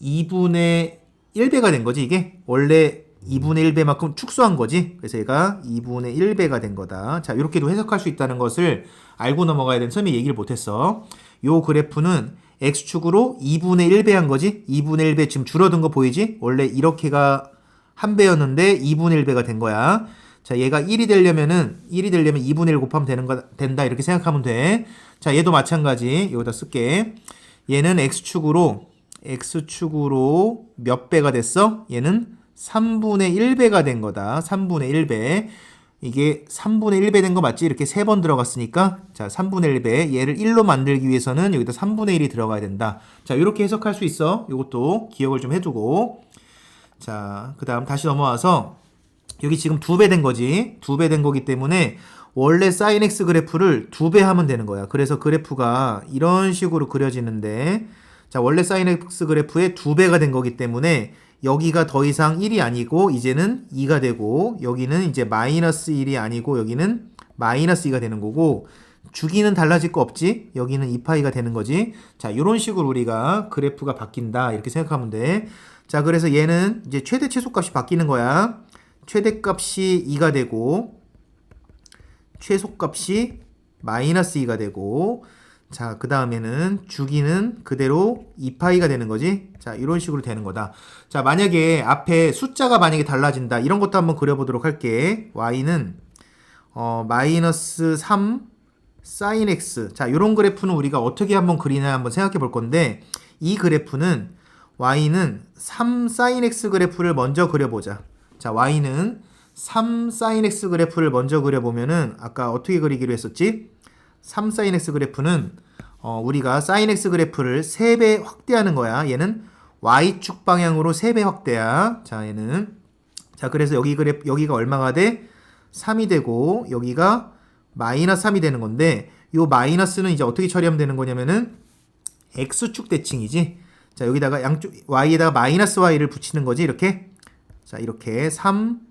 2분의 1배가 된 거지 이게? 원래 2분의 1배만큼 축소한 거지. 그래서 얘가 2분의 1배가 된 거다. 자, 이렇게도 해석할 수 있다는 것을 알고 넘어가야 되는 선생님이 얘기를 못했어. 요 그래프는 X축으로 2분의 1배 한 거지. 2분의 1배 지금 줄어든 거 보이지? 원래 이렇게가 한 배였는데 2분의 1배가 된 거야. 자, 얘가 1이 되려면 2분의 1 곱하면 된다. 이렇게 생각하면 돼. 자, 얘도 마찬가지. 여기다 쓸게. 얘는 X축으로 몇 배가 됐어? 얘는 3분의 1배가 된 거다. 3분의 1배. 이게 3분의 1배 된 거 맞지? 이렇게 3번 들어갔으니까 자, 3분의 1배. 얘를 1로 만들기 위해서는 여기다 3분의 1이 들어가야 된다. 자, 이렇게 해석할 수 있어. 이것도 기억을 좀 해두고. 자, 그 다음 다시 넘어와서 여기 지금 2배 된 거지. 2배 된 거기 때문에 원래 사인 X 그래프를 2배 하면 되는 거야. 그래서 그래프가 이런 식으로 그려지는데 자, 원래 사인 X 그래프의 2배가 된 거기 때문에 여기가 더 이상 1이 아니고 이제는 2가 되고 여기는 이제 마이너스 1이 아니고 여기는 마이너스 2가 되는 거고 주기는 달라질 거 없지? 여기는 2파이가 되는 거지. 자, 이런 식으로 우리가 그래프가 바뀐다 이렇게 생각하면 돼. 자, 그래서 얘는 이제 최대 최소값이 바뀌는 거야. 최대값이 2가 되고 최소값이 마이너스 2가 되고 자, 그 다음에는 주기는 그대로 2파이가 되는 거지. 자, 이런 식으로 되는 거다. 자, 만약에 앞에 숫자가 만약에 달라진다. 이런 것도 한번 그려보도록 할게. y는 마이너스 3 사인 x. 자, 이런 그래프는 우리가 어떻게 한번 그리나 한번 생각해 볼 건데 이 그래프는 y는 3 사인 x 그래프를 먼저 그려보자. 자, y는 3 사인 x 그래프를 먼저 그려보면은 아까 어떻게 그리기로 했었지? 3 사인 x 그래프는 우리가 사인 x 그래프를 3배 확대하는 거야. 얘는 y축 방향으로 3배 확대야. 자, 얘는 자, 그래서 여기가 얼마가 돼? 3이 되고 여기가 마이너스 3이 되는 건데 요 마이너스는 이제 어떻게 처리하면 되는 거냐면은 x축 대칭이지. 자, 여기다가 양쪽 y에다가 마이너스 y를 붙이는 거지. 이렇게. 자, 이렇게 3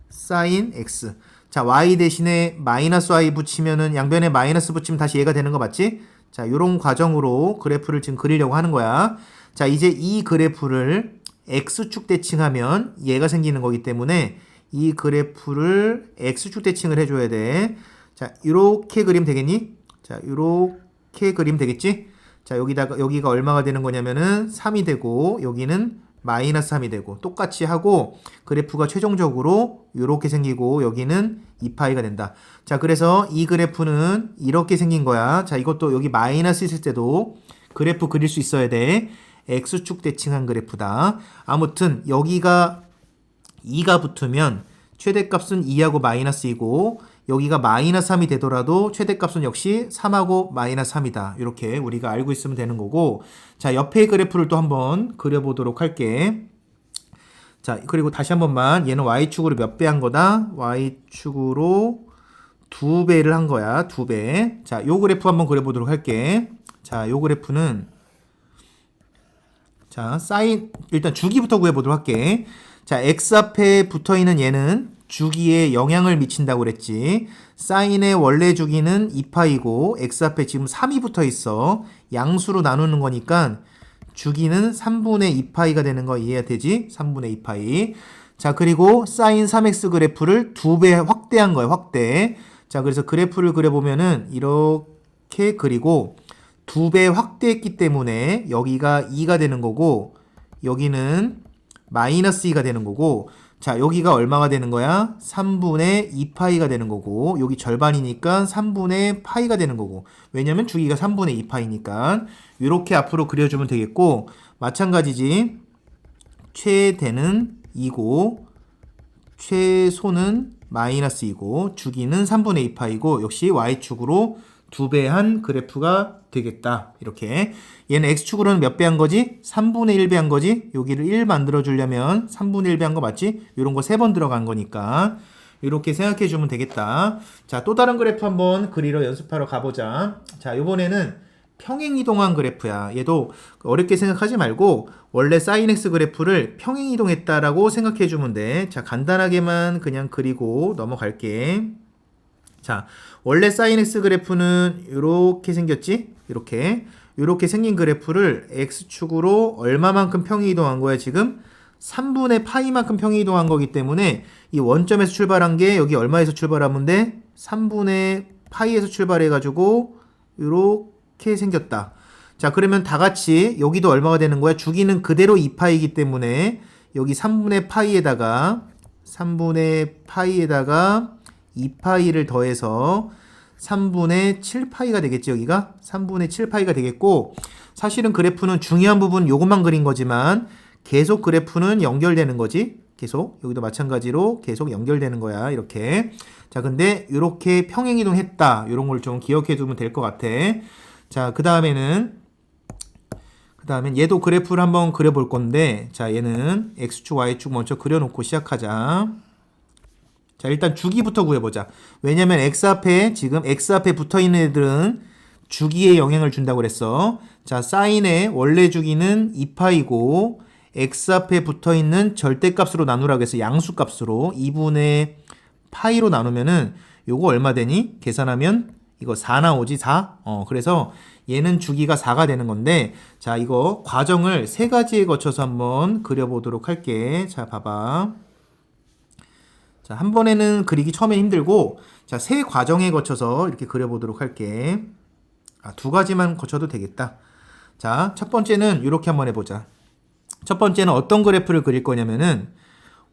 사인 x. 자, y 대신에 마이너스 y 붙이면은 양변에 마이너스 붙이면 다시 얘가 되는 거 맞지? 자, 요런 과정으로 그래프를 지금 그리려고 하는 거야. 자, 이제 이 그래프를 x축 대칭하면 얘가 생기는 거기 때문에 이 그래프를 x축 대칭을 해줘야 돼. 자, 요렇게 그리면 되겠니? 자, 요렇게 그리면 되겠지? 자, 여기가 얼마가 되는 거냐면은 3이 되고 여기는 마이너스 3이 되고 똑같이 하고 그래프가 최종적으로 이렇게 생기고 여기는 2파이가 된다. 자, 그래서 이 그래프는 이렇게 생긴 거야. 자, 이것도 여기 마이너스 있을 때도 그래프 그릴 수 있어야 돼. x축 대칭한 그래프다. 아무튼 여기가 2가 붙으면 최대값은 2하고 마이너스 2고 여기가 마이너스 3이 되더라도 최대값은 역시 3하고 마이너스 3이다. 이렇게 우리가 알고 있으면 되는 거고 자, 옆에 그래프를 또 한번 그려보도록 할게. 자, 그리고 다시 한 번만 얘는 y축으로 몇 배 한 거다? y축으로 2배를 한 거야. 2배. 자, 요 그래프 한번 그려보도록 할게. 자, 요 그래프는 자, 일단 주기부터 구해보도록 할게. 자, x 앞에 붙어있는 얘는 주기에 영향을 미친다고 그랬지. 사인의 원래 주기는 2파이고 x 앞에 지금 3이 붙어 있어. 양수로 나누는 거니까 주기는 3분의 2파이가 되는 거 이해가 되지? 3분의 2파이. 자, 그리고 사인 3x 그래프를 2배 확대한 거예요. 확대. 자, 그래서 그래프를 그려보면은 이렇게 그리고 2배 확대했기 때문에 여기가 2가 되는 거고 여기는 마이너스 2가 되는 거고 자 여기가 얼마가 되는 거야? 3분의 2파이가 되는 거고 여기 절반이니까 3분의 파이가 되는 거고 왜냐면 주기가 3분의 2파이니까 이렇게 앞으로 그려주면 되겠고 마찬가지지 최대는 2고 최소는 마이너스 2고 주기는 3분의 2파이고 역시 y축으로 2배한 그래프가 되겠다. 이렇게 얘는 x축으로는 몇 배 한 거지? 3분의 1배 한 거지? 여기를 1 만들어 주려면 3분의 1배 한 거 맞지? 이런 거 3번 들어간 거니까 이렇게 생각해 주면 되겠다. 자, 또 다른 그래프 한번 그리러 연습하러 가보자. 자, 이번에는 평행이동한 그래프야. 얘도 어렵게 생각하지 말고 원래 sin x 그래프를 평행이동했다라고 생각해 주면 돼. 자, 간단하게만 그냥 그리고 넘어갈게. 자, 원래 sin x 그래프는 이렇게 생겼지? 이렇게 생긴 그래프를 x축으로 얼마만큼 평행이동한 거야 지금? 3분의 파이만큼 평행이동한 거기 때문에 이 원점에서 출발한 게 여기 얼마에서 출발하면 돼? 3분의 파이에서 출발해가지고 이렇게 생겼다. 자, 그러면 다 같이 여기도 얼마가 되는 거야? 주기는 그대로 2파이기 때문에 여기 3분의 파이에다가 2파이를 더해서 3분의 7파이가 되겠지 여기가? 3분의 7파이가 되겠고 사실은 그래프는 중요한 부분 요것만 그린 거지만 계속 그래프는 연결되는 거지 계속 여기도 마찬가지로 계속 연결되는 거야 이렇게 자 근데 이렇게 평행이동 했다 이런 걸 좀 기억해 두면 될 것 같아 자 그 다음엔 얘도 그래프를 한번 그려볼 건데 자 얘는 x축 y축 먼저 그려놓고 시작하자 자 일단 주기부터 구해보자 왜냐면 지금 x 앞에 붙어있는 애들은 주기에 영향을 준다고 그랬어 자 사인의 원래 주기는 2파이고 x 앞에 붙어있는 절대값으로 나누라고 해서 양수값으로 2분의 파이로 나누면은 요거 얼마 되니? 계산하면 이거 4 나오지 4? 그래서 얘는 주기가 4가 되는 건데 자 이거 과정을 세 가지에 거쳐서 한번 그려보도록 할게 자 봐봐 자, 한 번에는 그리기 처음에 힘들고, 자, 세 과정에 거쳐서 이렇게 그려보도록 할게. 두 가지만 거쳐도 되겠다. 자, 첫 번째는 이렇게 한번 해보자. 첫 번째는 어떤 그래프를 그릴 거냐면은,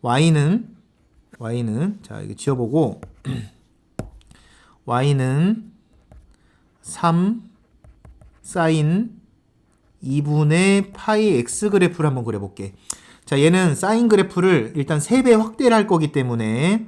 y는, 자, 이거 지워보고, y는 3 sin 2분의 파이 x 그래프를 한번 그려볼게. 자, 얘는 사인 그래프를 일단 3배 확대를 할 거기 때문에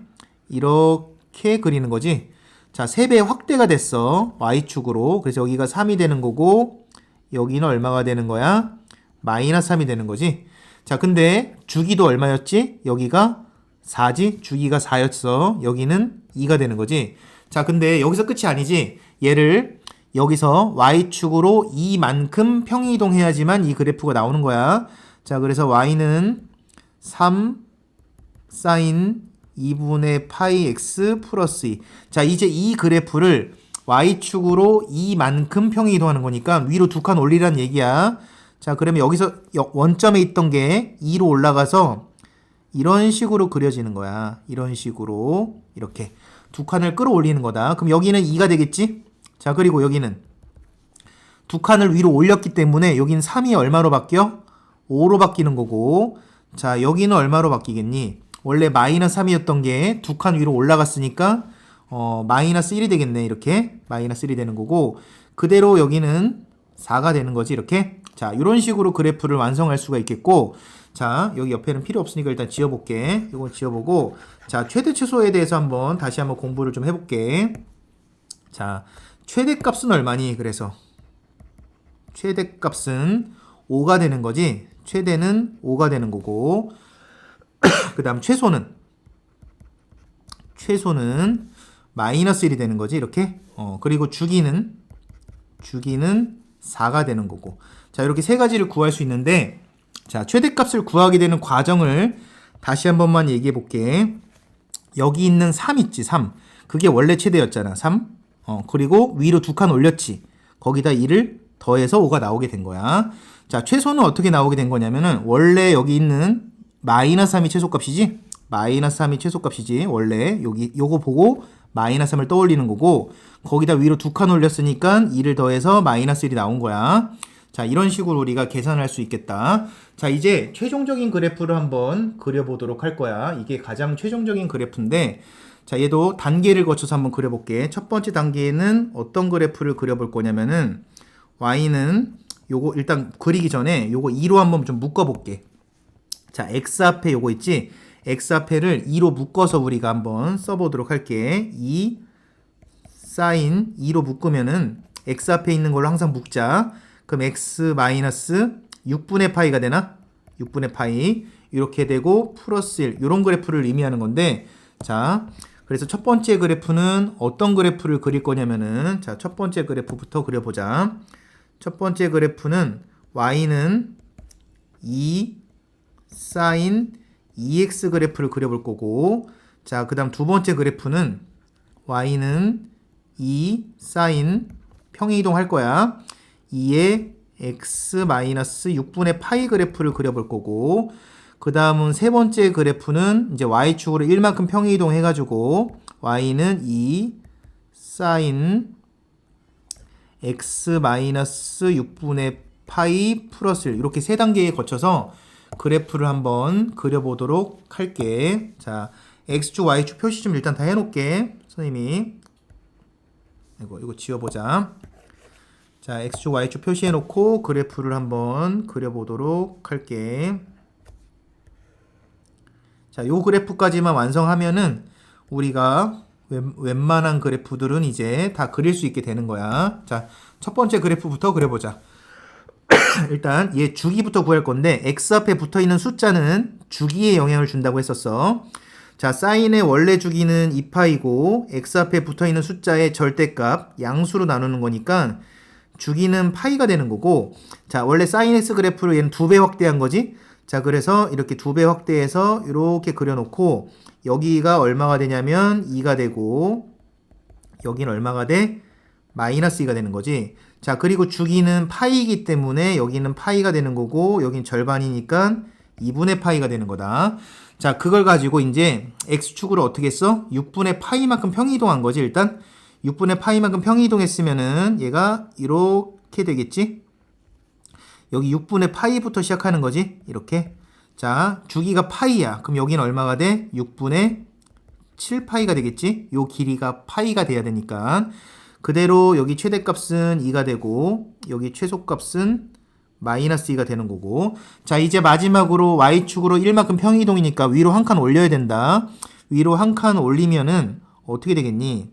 이렇게 그리는 거지. 자, 3배 확대가 됐어. y축으로. 그래서 여기가 3이 되는 거고 여기는 얼마가 되는 거야? 마이너스 3이 되는 거지. 자, 근데 주기도 얼마였지? 여기가 4지? 주기가 4였어. 여기는 2가 되는 거지. 자, 근데 여기서 끝이 아니지. 얘를 여기서 y축으로 2만큼 평행이동해야지만 이 그래프가 나오는 거야. 자, 그래서 y는 3 sin 2분의 파이 x 플러스 2. 자, 이제 이 그래프를 y축으로 2만큼 평행이동하는 거니까 위로 두 칸 올리라는 얘기야. 자, 그러면 여기서 원점에 있던 게 2로 올라가서 이런 식으로 그려지는 거야. 이런 식으로 이렇게 두 칸을 끌어올리는 거다. 그럼 여기는 2가 되겠지? 자, 그리고 여기는 두 칸을 위로 올렸기 때문에 여기는 3이 얼마로 바뀌어? 5로 바뀌는 거고 자 여기는 얼마로 바뀌겠니? 원래 마이너스 3이었던 게 두 칸 위로 올라갔으니까 마이너스 1이 되겠네 이렇게 마이너스 1이 되는 거고 그대로 여기는 4가 되는 거지 이렇게 자 이런 식으로 그래프를 완성할 수가 있겠고 자 여기 옆에는 필요 없으니까 일단 지워볼게 이건 지워보고 자 최대 최소에 대해서 다시 한번 공부를 좀 해볼게 자 최대값은 얼마니? 그래서 최대값은 5가 되는 거지 최대는 5가 되는 거고 그 다음 최소는 마이너스 1이 되는 거지 이렇게 그리고 주기는 4가 되는 거고 자 이렇게 세 가지를 구할 수 있는데 자 최대값을 구하게 되는 과정을 다시 한 번만 얘기해 볼게 여기 있는 3 있지 3 그게 원래 최대였잖아 3 그리고 위로 두 칸 올렸지 거기다 2를 더해서 5가 나오게 된 거야 자, 최소는 어떻게 나오게 된 거냐면은, 원래 여기 있는 마이너스 3이 최소값이지? 마이너스 3이 최소값이지? 원래, 요거 보고, 마이너스 3을 떠올리는 거고 거기다 위로 두 칸 올렸으니까 2를 더해서 마이너스 1이 나온 거야. 자, 이런 식으로 우리가 계산할 수 있겠다. 자, 이제 최종적인 그래프를 한번 그려보도록 할 거야. 이게 가장 최종적인 그래프인데 자, 얘도 단계를 거쳐서 한번 그려볼게. 첫 번째 단계에는 어떤 그래프를 그려볼 거냐면은 y는 요거 일단 그리기 전에 요거 2로 한번 좀 묶어볼게. 자, x 앞에 요거 있지? x 앞에를 2로 묶어서 우리가 한번 써보도록 할게. 2 사인 2로 묶으면은 x 앞에 있는 걸로 항상 묶자. 그럼 x 마이너스 6분의 파이가 되나? 6분의 파이 이렇게 되고 플러스 1 이런 그래프를 의미하는 건데 자, 그래서 첫 번째 그래프는 어떤 그래프를 그릴 거냐면은 자, 첫 번째 그래프부터 그려보자. 첫 번째 그래프는 y는 2 사인 2x 그래프를 그려볼 거고 자, 그 다음 두 번째 그래프는 y는 2 사인 평행이동 할 거야. 2의 x 마이너스 6분의 파이 그래프를 그려볼 거고 그 다음은 세 번째 그래프는 이제 y축으로 1만큼 평행이동 해가지고 y는 2 사인 x 마이너스 6분의 파이 플러스 1 이렇게 세 단계에 거쳐서 그래프를 한번 그려보도록 할게. 자, x축 y축 표시 좀 일단 다 해놓을게. 선생님이 이거 지워보자. 자, x축 y축 표시해놓고 그래프를 한번 그려보도록 할게. 자, 요 그래프까지만 완성하면은 우리가 웬만한 그래프들은 이제 다 그릴 수 있게 되는 거야. 자, 첫 번째 그래프부터 그려보자. 일단 얘 주기부터 구할 건데 x 앞에 붙어있는 숫자는 주기에 영향을 준다고 했었어. 자, 사인의 원래 주기는 2파이고 x 앞에 붙어있는 숫자의 절대값 양수로 나누는 거니까 주기는 파이가 되는 거고 자, 원래 사인 x 그래프로 얘는 2배 확대한 거지. 자, 그래서 이렇게 2배 확대해서 이렇게 그려놓고 여기가 얼마가 되냐면 2가 되고 여기는 얼마가 돼? 마이너스 2가 되는 거지. 자, 그리고 주기는 파이이기 때문에 여기는 파이가 되는 거고 여긴 절반이니까 2분의 파이가 되는 거다. 자, 그걸 가지고 이제 x축으로 어떻게 써? 6분의 파이만큼 평이동한 거지. 일단 6분의 파이만큼 평이동했으면은 얘가 이렇게 되겠지. 여기 6분의 파이부터 시작하는 거지. 이렇게. 자, 주기가 파이야. 그럼 여기는 얼마가 돼? 6분의 7파이가 되겠지. 요 길이가 파이가 돼야 되니까. 그대로 여기 최대값은 2가 되고 여기 최소값은 마이너스 2가 되는 거고 자, 이제 마지막으로 y축으로 1만큼 평이동이니까 위로 한 칸 올려야 된다. 위로 한 칸 올리면은 어떻게 되겠니?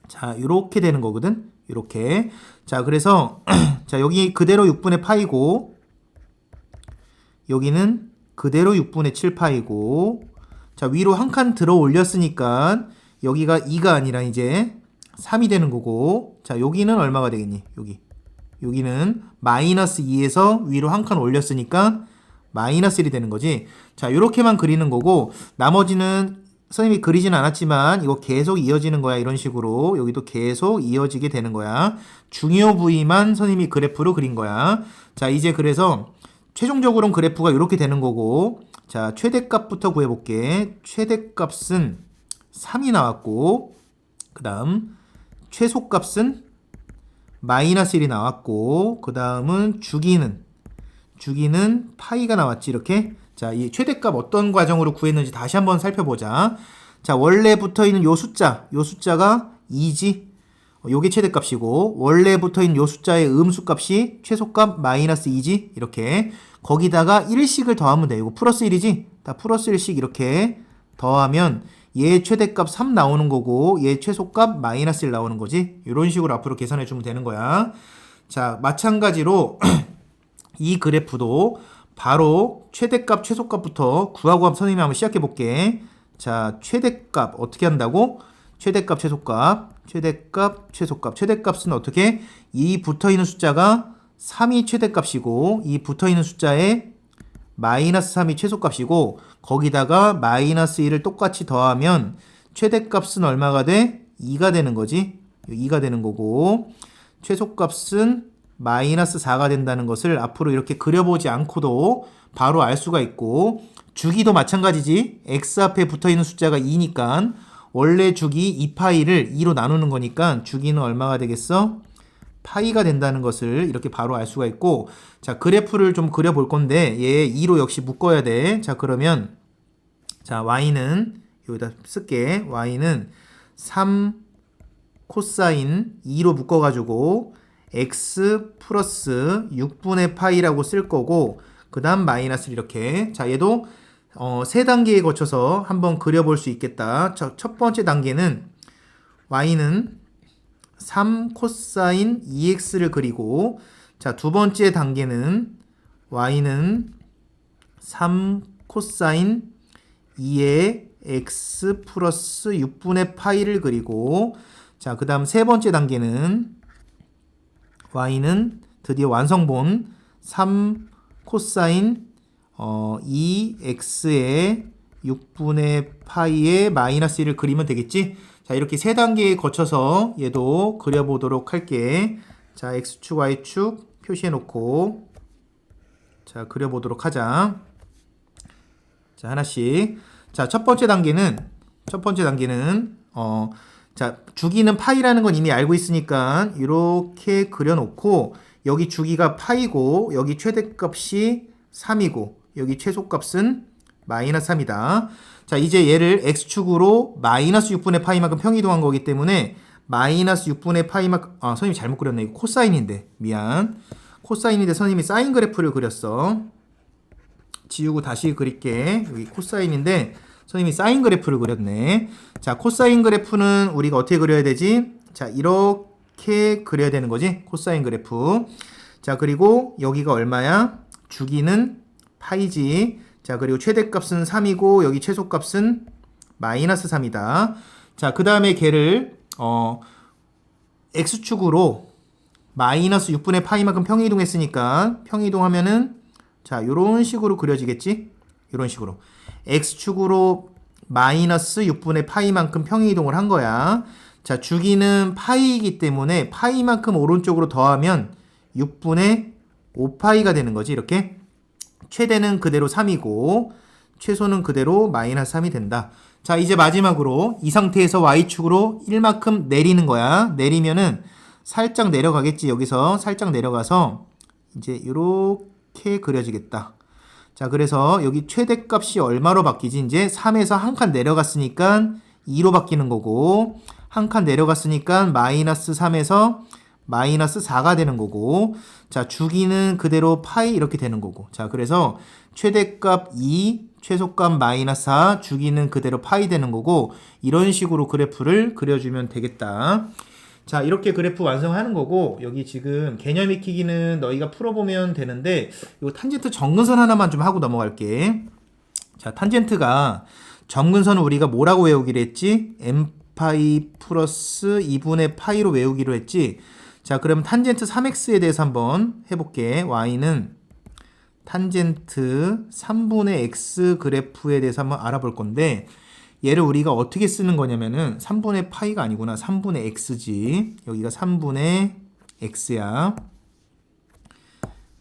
자, 요렇게 되는 거거든. 요렇게. 자, 그래서 자, 여기 그대로 6분의 파이고 여기는 그대로 6분의 7파이고 자, 위로 한 칸 들어 올렸으니까 여기가 2가 아니라 이제 3이 되는 거고 자, 여기는 얼마가 되겠니? 여기는 마이너스 2에서 위로 한 칸 올렸으니까 마이너스 1이 되는 거지. 자, 요렇게만 그리는 거고 나머지는 선생님이 그리진 않았지만 이거 계속 이어지는 거야. 이런 식으로 여기도 계속 이어지게 되는 거야. 중요 부위만 선생님이 그래프로 그린 거야. 자, 이제 그래서 최종적으로는 그래프가 이렇게 되는 거고 자, 최대값부터 구해볼게. 최대값은 3이 나왔고 그 다음 최소값은 마이너스 1이 나왔고 그 다음은 주기는 파이가 나왔지. 이렇게. 자, 이 최대값 어떤 과정으로 구했는지 다시 한번 살펴보자. 자, 원래 붙어있는 요 숫자가 2지. 요게 최대값이고 원래 붙어있는 요 숫자의 음수값이 최소값 마이너스 2지. 이렇게. 거기다가 1씩을 더하면 돼. 이거 플러스 1이지. 다 플러스 1씩 이렇게 더하면 얘 최대값 3 나오는 거고 얘 최소값 마이너스 1 나오는 거지. 이런 식으로 앞으로 계산해 주면 되는 거야. 자, 마찬가지로 이 그래프도 바로 최대값 최소값부터 구하고 선생님이 한번 시작해 볼게. 자, 최대값 어떻게 한다고? 최대값 최소값 최대값은 어떻게? 이 붙어있는 숫자가 3이 최대값이고 이 붙어있는 숫자에 마이너스 3이 최소값이고 거기다가 마이너스 1을 똑같이 더하면 최대값은 얼마가 돼? 2가 되는 거지. 2가 되는 거고 최소값은 마이너스 4가 된다는 것을 앞으로 이렇게 그려보지 않고도 바로 알 수가 있고 주기도 마찬가지지. x 앞에 붙어있는 숫자가 2니까 원래 주기 2파이를 2로 나누는 거니까 주기는 얼마가 되겠어? 파이가 된다는 것을 이렇게 바로 알 수가 있고, 자, 그래프를 좀 그려볼 건데 얘 2로 역시 묶어야 돼. 자, 그러면 자, y는 여기다 쓸게. y는 3 코사인 2로 묶어가지고 x 플러스 6분의 파이라고 쓸 거고, 그 다음 마이너스를 이렇게. 자, 얘도 세 단계에 거쳐서 한번 그려볼 수 있겠다. 첫 번째 단계는 y는 3 코사인 2x를 그리고, 자, 두 번째 단계는 y는 3 코사인 2의 x 플러스 6분의 파이를 그리고, 자, 그 다음 세 번째 단계는 y는 드디어 완성본 3 코사인 2x의 6분의 파이의 마이너스 1을 그리면 되겠지? 자, 이렇게 세 단계에 거쳐서 얘도 그려보도록 할게. 자, x축, y축 표시해놓고, 자, 그려보도록 하자. 자, 하나씩. 자, 첫 번째 단계는, 자, 주기는 파이라는 건 이미 알고 있으니까, 이렇게 그려놓고, 여기 주기가 파이고, 여기 최대값이 3이고, 여기 최소값은 마이너스 3이다. 자, 이제 얘를 x축으로 마이너스 6분의 파이만큼 평이동한 거기 때문에, 마이너스 6분의 파이만큼, 선생님이 잘못 그렸네. 이거 코사인인데. 미안. 코사인인데 선생님이 사인 그래프를 그렸어. 지우고 다시 그릴게. 여기 코사인인데, 선생님이 사인 그래프를 그렸네. 자, 코사인 그래프는 우리가 어떻게 그려야 되지? 자, 이렇게 그려야 되는 거지. 코사인 그래프. 자, 그리고 여기가 얼마야? 주기는 파이지. 자, 그리고 최대값은 3이고 여기 최소값은 마이너스 3이다. 자, 그 다음에 걔를 x축으로 마이너스 6분의 파이만큼 평이동했으니까 평이동하면은 자, 요런 식으로 그려지겠지? 요런 식으로. x축으로 마이너스 6분의 파이만큼 평이동을 한 거야. 자, 주기는 파이이기 때문에 파이만큼 오른쪽으로 더하면 6분의 5파이가 되는 거지. 이렇게. 최대는 그대로 3이고 최소는 그대로 마이너스 3이 된다. 자, 이제 마지막으로 이 상태에서 y축으로 1만큼 내리는 거야. 내리면은 살짝 내려가겠지. 여기서 살짝 내려가서 이제 이렇게 그려지겠다. 자, 그래서 여기 최대값이 얼마로 바뀌지? 이제 3에서 한 칸 내려갔으니까 2로 바뀌는 거고, 한 칸 내려갔으니까 마이너스 3에서 마이너스 4가 되는 거고, 자, 주기는 그대로 파이 이렇게 되는 거고. 자, 그래서 최대값 2, 최소값 마이너스 4, 주기는 그대로 파이 되는 거고, 이런 식으로 그래프를 그려주면 되겠다. 자, 이렇게 그래프 완성하는 거고, 여기 지금 개념 익히기는 너희가 풀어보면 되는데, 이거 탄젠트 점근선 하나만 좀 하고 넘어갈게. 자, 탄젠트가 점근선을 우리가 뭐라고 외우기로 했지? m파이 플러스 2분의 파이로 외우기로 했지. 자, 그럼 탄젠트 3x에 대해서 한번 해볼게. y는 탄젠트 3분의 x 그래프에 대해서 한번 알아볼 건데, 얘를 우리가 어떻게 쓰는 거냐면은 3분의 파이가 아니구나. 3분의 x지. 여기가 3분의 x야.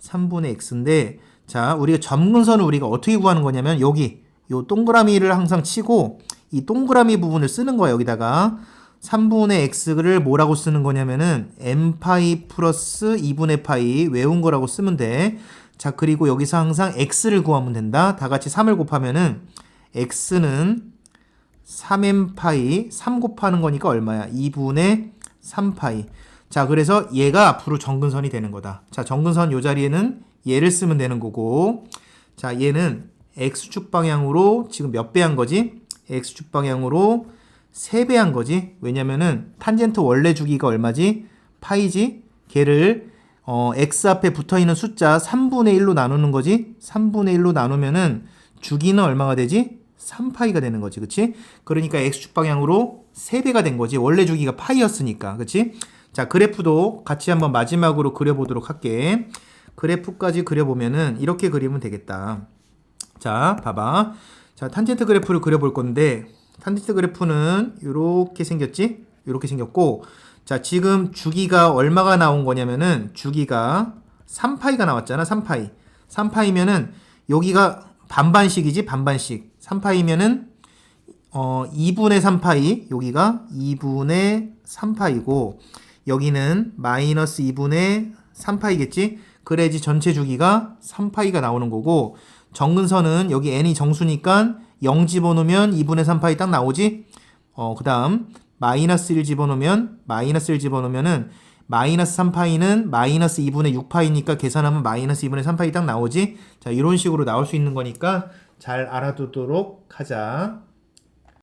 3분의 x인데, 자, 우리가 점근선을 우리가 어떻게 구하는 거냐면 여기 요 동그라미를 항상 치고 이 동그라미 부분을 쓰는 거야. 여기다가 3분의 x를 뭐라고 쓰는 거냐면은 m파이 플러스 2분의 파이 외운 거라고 쓰면 돼. 자, 그리고 여기서 항상 x를 구하면 된다. 다 같이 3을 곱하면은 x는 3m파이 3 곱하는 거니까 얼마야? 2분의 3파이. 자, 그래서 얘가 앞으로 점근선이 되는 거다. 자, 점근선 요 자리에는 얘를 쓰면 되는 거고, 자, 얘는 x축 방향으로 지금 몇 배 한 거지? x축 방향으로 3배 한 거지. 왜냐면은 탄젠트 원래 주기가 얼마지? 파이지. 걔를 x 앞에 붙어있는 숫자 3분의 1로 나누는 거지. 3분의 1로 나누면은 주기는 얼마가 되지? 3파이가 되는 거지. 그치? 그러니까 x축 방향으로 3배가 된 거지. 원래 주기가 파이였으니까. 그치? 자, 그래프도 같이 한번 마지막으로 그려보도록 할게. 그래프까지 그려보면은 이렇게 그리면 되겠다. 자, 봐봐. 자, 탄젠트 그래프를 그려볼 건데, 탄젠트 그래프는 이렇게 생겼지? 이렇게 생겼고, 자, 지금 주기가 얼마가 나온 거냐면은 주기가 3파이가 나왔잖아. 3파이. 3파이면은 여기가 반반씩이지. 반반씩. 3파이면은 2분의 3파이, 여기가 2분의 3파이고, 여기는 마이너스 2분의 3파이겠지? 그래야지 전체 주기가 3파이가 나오는 거고, 정근선은 여기 n이 정수니까 0 집어넣으면 2분의 3파이 딱 나오지? 그 다음, 마이너스 1 집어넣으면, 마이너스 1 집어넣으면은, 마이너스 3파이는 마이너스 2분의 6파이니까 계산하면 마이너스 2분의 3파이 딱 나오지? 자, 이런 식으로 나올 수 있는 거니까 잘 알아두도록 하자.